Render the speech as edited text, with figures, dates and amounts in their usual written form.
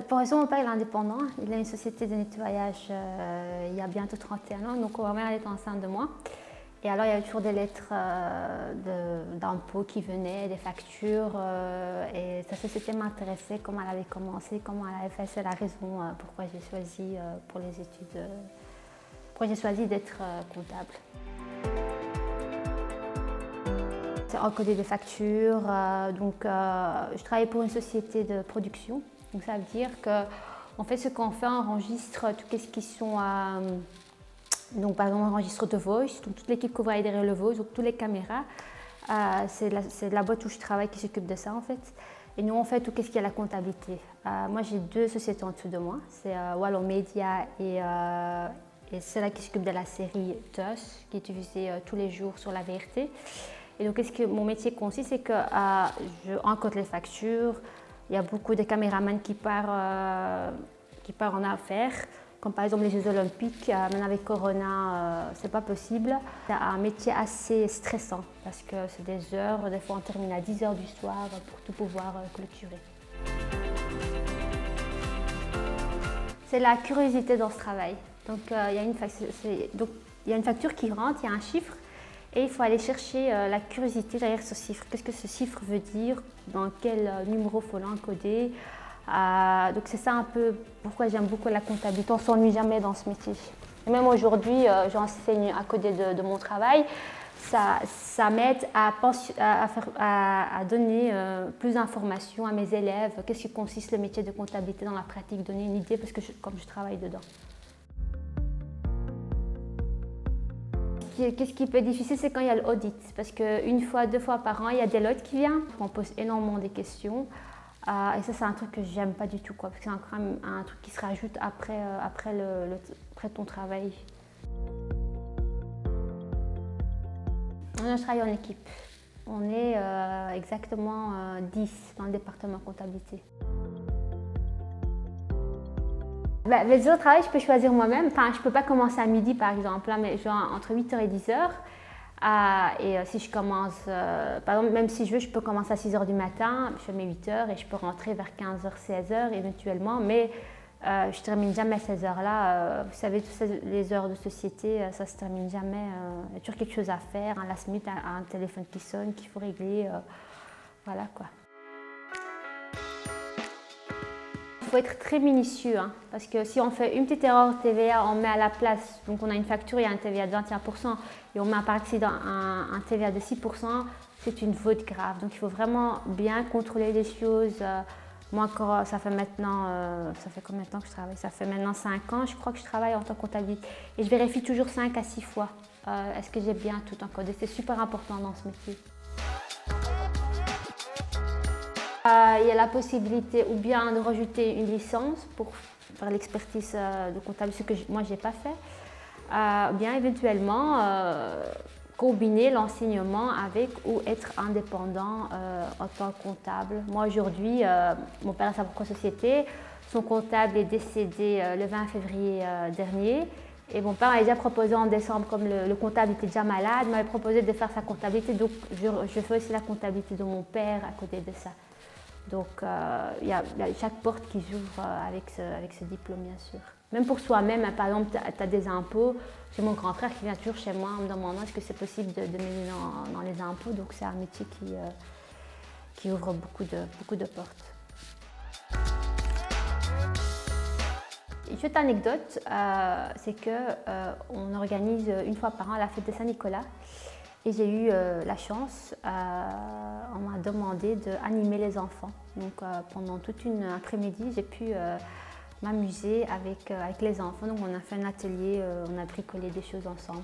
Pour raison, mon père il est indépendant. Il a une société de nettoyage il y a bientôt 31 ans. Donc ma mère elle était enceinte de moi. Et alors il y avait toujours des lettres d'impôts qui venaient, des factures. Et sa société m'intéressait, comment elle avait commencé, comment elle avait fait. C'est la raison pourquoi j'ai choisi pour les études, pourquoi j'ai choisi d'être comptable. C'est encoder des factures. Je travaille pour une société de production. Donc ça veut dire qu'en fait, ce qu'on fait, on enregistre tout ce qui sont... donc par exemple, on enregistre de Voice, donc toute l'équipe que vous voyez derrière le Voice, donc toutes les caméras. C'est la boîte où je travaille qui s'occupe de ça en fait. Et nous, on fait tout ce qui est la comptabilité. Moi, j'ai 2 sociétés en dessous de moi. C'est Wallon Media et c'est là qui s'occupe de la série TUS, qui est diffusée tous les jours sur la VRT. Et donc, mon métier consiste, c'est que je encode les factures. Il y a beaucoup de caméramans qui partent en affaires, comme par exemple les Jeux Olympiques. Maintenant avec Corona, c'est pas possible. C'est un métier assez stressant parce que c'est des heures, des fois on termine à 10 h du soir pour tout pouvoir clôturer. C'est la curiosité dans ce travail. Donc, il y a une facture qui rentre, il y a un chiffre. Et il faut aller chercher la curiosité derrière ce chiffre. Qu'est-ce que ce chiffre veut dire? Dans quel numéro il faut l'encoder? Donc c'est ça un peu pourquoi j'aime beaucoup la comptabilité. On ne s'ennuie jamais dans ce métier. Et même aujourd'hui, j'enseigne à côté de mon travail. Ça m'aide à donner plus d'informations à mes élèves. Qu'est-ce qui consiste le métier de comptabilité dans la pratique? Donner une idée parce que comme je travaille dedans. Qu'est-ce qui peut être difficile, c'est quand il y a l'audit. Parce qu'une fois, 2 fois par an, il y a Deloitte qui vient. On pose énormément des questions. Et ça, c'est un truc que j'aime pas du tout. Parce que c'est quand même un truc qui se rajoute après ton travail. Je travaille en équipe. On est exactement 10 dans le département comptabilité. Les autres travails, je peux choisir moi-même. Enfin, je ne peux pas commencer à midi, par exemple, là, mais genre entre 8 h et 10 h. Et si je commence, par exemple, même si je veux, je peux commencer à 6 h du matin, je fais mes 8 h et je peux rentrer vers 15 h, 16 h éventuellement. Mais je ne termine jamais à ces heures-là. Vous savez, toutes les heures de société, ça ne se termine jamais. Il y a toujours quelque chose à faire. Un last minute, un téléphone qui sonne, qu'il faut régler. Voilà quoi. Il faut être très minutieux, hein, parce que si on fait une petite erreur TVA, on met à la place, donc on a une facture, il y a un TVA de 21% et on met par accident un TVA de 6%, c'est une faute grave. Donc il faut vraiment bien contrôler les choses. Moi encore, ça fait combien de temps que je travaille? Ça fait maintenant 5 ans, je crois que je travaille en tant que comptabilité et je vérifie toujours 5 à 6 fois. Est-ce que j'ai bien tout encodé? C'est super important dans ce métier. Il y a la possibilité ou bien de rajouter une licence pour faire l'expertise de comptable, ce que moi je n'ai pas fait. Ou bien éventuellement combiner l'enseignement avec ou être indépendant en tant que comptable. Moi aujourd'hui, mon père a sa propre société, son comptable est décédé le 20 février dernier. Et mon père m'a déjà proposé en décembre, comme le comptable était déjà malade, m'avait proposé de faire sa comptabilité. Donc je fais aussi la comptabilité de mon père à côté de ça. Donc, il y a chaque porte qui s'ouvre avec ce diplôme, bien sûr. Même pour soi-même, hein, par exemple, tu as des impôts. J'ai mon grand frère qui vient toujours chez moi en me demandant est-ce que c'est possible de m'aider dans les impôts. Donc, c'est un métier qui ouvre beaucoup de portes. Une petite anecdote, c'est qu'on organise une fois par an la fête de Saint-Nicolas. Et j'ai eu la chance, on m'a demandé d'animer les enfants. Donc pendant toute une après-midi, j'ai pu m'amuser avec les enfants. Donc on a fait un atelier, on a bricolé des choses ensemble.